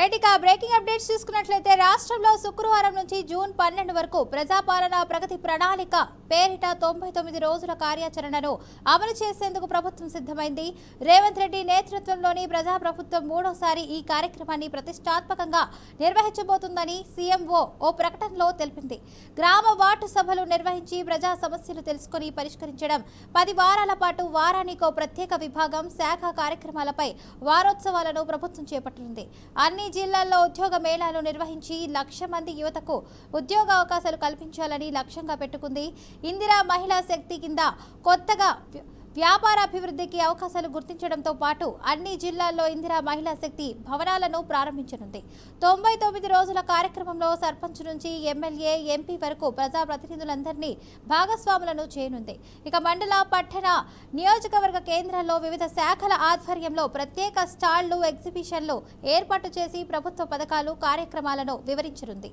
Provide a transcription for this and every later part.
Right ఇక breaking updates చూసుకున్నట్లయితే రాష్ట్రంలో శుక్రవారం నుంచి జూన్ 12 వరకు ప్రజాపాలన ప్రగతి ప్రణాళిక పేరిట 99 రోజుల కార్యాచరణను అమలు చేసేందుకు ప్రభుత్వం సిద్ధమైంది. రేవంత్ రెడ్డి నేతృత్వంలోని ప్రజాప్రభుత్వం మూడోసారి ఈ కార్యక్రమాన్ని ప్రతిష్టాత్మకంగా నిర్వహించబోతుందని సీఎంఓ ఓ ప్రకటనలో తెలిపింది. గ్రామ వార్డు సభలు నిర్వహించి ప్రజా సమస్యలు తెలుసుకుని పరిష్కరించడం, 10 వారాల పాటు వారానికో ప్రత్యేక విభాగం శాఖ కార్యక్రమాలపై వారోత్సవాలను ప్రభుత్వం చేపట్టనుంది. అన్ని జిల్లాల్లో ఉద్యోగ మేళాలు నిర్వహించి 1,00,000 మంది యువతకు ఉద్యోగ అవకాశాలు కల్పించాలని లక్ష్యంగా పెట్టుకుంది. ఇందిరా మహిళా శక్తి కింద కొత్తగా వ్యాపారాభివృద్ధికి అవకాశాలు గుర్తించడంతో పాటు అన్ని జిల్లాల్లో ఇందిరా మహిళా శక్తి భవనాలను ప్రారంభించనుంది. 99 రోజుల కార్యక్రమంలో సర్పంచ్ నుంచి ఎమ్మెల్యే, ఎంపీ వరకు ప్రజాప్రతినిధులందరినీ భాగస్వాములను చేయనుంది. ఇక మండల, పట్టణ, నియోజకవర్గ కేంద్రాల్లో వివిధ శాఖల ఆధ్వర్యంలో ప్రత్యేక స్టాళ్లు, ఎగ్జిబిషన్లు ఏర్పాటు చేసి ప్రభుత్వ పథకాలు, కార్యక్రమాలను వివరించనుంది.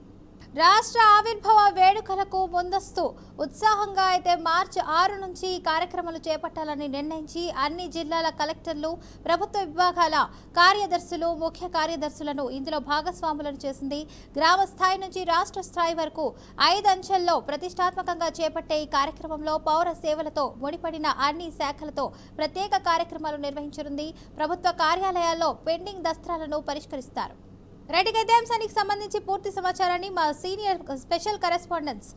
రాష్ట్ర ఆవిర్భావ వేడుకలకు ముందస్తు ఉత్సాహంగా అయితే మార్చి 6 నుంచి ఈ కార్యక్రమాలు చేపట్టాలని నిర్ణయించి అన్ని జిల్లాల కలెక్టర్లు, ప్రభుత్వ విభాగాల కార్యదర్శులు, ముఖ్య కార్యదర్శులను ఇందులో భాగస్వాములను చేసింది. గ్రామ స్థాయి నుంచి రాష్ట్ర స్థాయి వరకు 5 అంచెల్లో ప్రతిష్టాత్మకంగా చేపట్టే ఈ కార్యక్రమంలో పౌర సేవలతో ముడిపడిన అన్ని శాఖలతో ప్రత్యేక కార్యక్రమాలు నిర్వహించనుంది. ప్రభుత్వ కార్యాలయాల్లో పెండింగ్ దస్త్రాలను పరిష్కరిస్తారు. రెడ్డి అంశానికి సంబంధించి పూర్తి సమాచారాన్ని మా సీనియర్ స్పెషల్ కరెస్పాండెంట్స్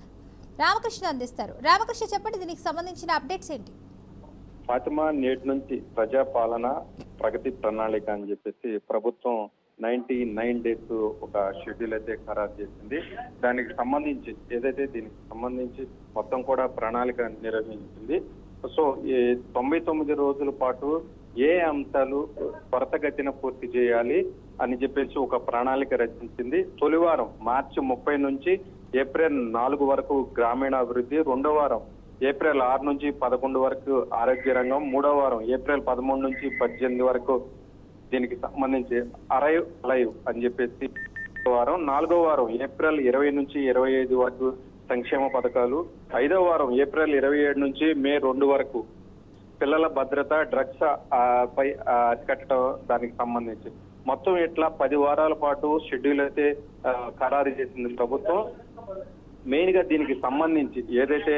రామకృష్ణ అందిస్తారు. రామకృష్ణ, చెప్పండి, దీనికి సంబంధించిన అప్డేట్స్ ఏంటి? ఫాతిమా, నేటి నుంచి ప్రజాపాలన ప్రగతి ప్రణాళిక అని చెప్పేసి ప్రభుత్వం 99 డేస్ ఒక షెడ్యూల్ అయితే ఖరారు చేసింది. దానికి సంబంధించి దీనికి సంబంధించి మొత్తం కూడా ప్రణాళిక నిర్వహించింది. సో ఈ 99 రోజుల పాటు ఏ అంశాలు త్వరితగతిన పూర్తి చేయాలి అని చెప్పేసి ఒక ప్రణాళిక రచించింది. తొలి వారం మార్చి 30 నుంచి ఏప్రిల్ 4 వరకు గ్రామీణాభివృద్ధి, రెండో వారం ఏప్రిల్ 6 నుంచి 11 వరకు ఆరోగ్య రంగం, మూడో వారం ఏప్రిల్ 13 నుంచి 18 వరకు దీనికి సంబంధించి అరైవ్ లైవ్ అని చెప్పేసి వారం, నాలుగో వారం ఏప్రిల్ 20 నుంచి 25 వరకు సంక్షేమ పథకాలు, ఐదో వారం ఏప్రిల్ 27 నుంచి మే 2 వరకు పిల్లల భద్రత, డ్రగ్స్ పై అరికట్టడం దానికి సంబంధించి మొత్తం ఇట్లా 10 వారాల పాటు షెడ్యూల్ అయితే ఖరారు చేసింది ప్రభుత్వం. మెయిన్ గా దీనికి సంబంధించి ఏదైతే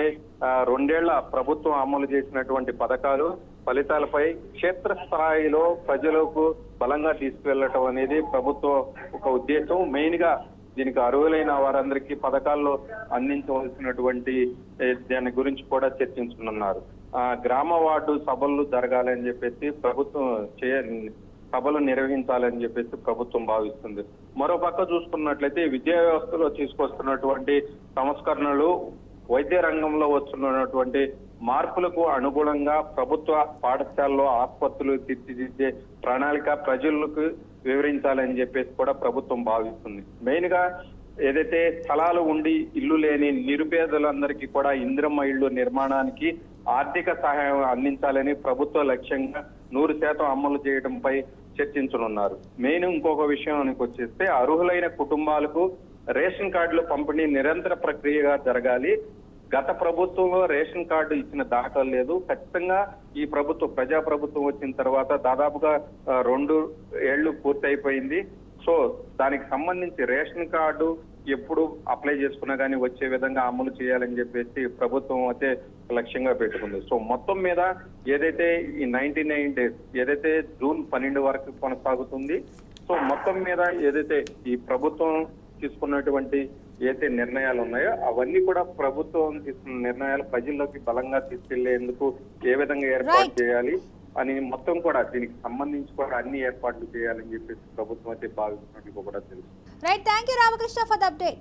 2 ఏళ్ల ప్రభుత్వం అమలు చేసినటువంటి పథకాలు ఫలితాలపై క్షేత్రస్థాయిలో ప్రజలకు బలంగా తీసుకువెళ్ళటం అనేది ప్రభుత్వం ఒక ఉద్దేశం. మెయిన్ గా దీనికి అర్హులైన వారందరికీ పథకాల్లో అందించవలసినటువంటి దాని గురించి కూడా చర్చించుకున్నారు. గ్రామ వార్డు సభలు జరగాలని చెప్పేసి ప్రభుత్వం సభలు నిర్వహించాలని చెప్పేసి ప్రభుత్వం భావిస్తుంది. మరో పక్క చూసుకున్నట్లయితే విద్యా వ్యవస్థలో తీసుకొస్తున్నటువంటి సంస్కరణలు, వైద్య రంగంలో వస్తున్నటువంటి మార్పులకు అనుగుణంగా ప్రభుత్వ పాఠశాలలో ఆసుపత్రులు తీర్చిదిద్దే ప్రణాళిక ప్రజలకు వివరించాలని చెప్పేసి కూడా ప్రభుత్వం భావిస్తుంది. మెయిన్ గా ఏదైతే స్థలాలు ఉండి ఇల్లు లేని నిరుపేదలందరికీ కూడా ఇందిరమ్మ ఇళ్లు నిర్మాణానికి ఆర్థిక సహాయం అందించాలని ప్రభుత్వ లక్ష్యంగా 100% అమలు చేయడంపై చర్చించనున్నారు. మెయిన్ ఇంకొక విషయానికి వచ్చేస్తే అర్హులైన కుటుంబాలకు రేషన్ కార్డులు పంపిణీ నిరంతర ప్రక్రియగా జరగాలి. గత ప్రభుత్వంలో రేషన్ కార్డు ఇచ్చిన దాఖలు లేదు. ఖచ్చితంగా ఈ ప్రజాప్రభుత్వం వచ్చిన తర్వాత దాదాపుగా 2 ఏళ్లు పూర్తి అయిపోయింది. సో దానికి సంబంధించి రేషన్ కార్డు ఎప్పుడు అప్లై చేసుకున్నా కానీ వచ్చే విధంగా అమలు చేయాలని చెప్పేసి ప్రభుత్వం అయితే లక్ష్యంగా పెట్టుకుంది. సో మొత్తం మీద ఏదైతే ఈ 99 డేస్ ఏదైతే జూన్ 12 వరకు కొనసాగుతుంది. సో మొత్తం మీద ఏదైతే ఈ ప్రభుత్వం తీసుకున్నటువంటి ఏదైతే నిర్ణయాలు ఉన్నాయో అవన్నీ కూడా ప్రభుత్వం తీసుకున్న నిర్ణయాలు ప్రజల్లోకి బలంగా తీసుకెళ్లేందుకు ఏ విధంగా ఏర్పాటు చేయాలి అని మొత్తం కూడా దీనికి సంబంధించి కూడా అన్ని ఏర్పాట్లు చేయాలని చెప్పేసి ప్రభుత్వం అయితే భావిస్తున్నట్టు కూడా తెలుసు. Right, thank you Ramakrishna for the update.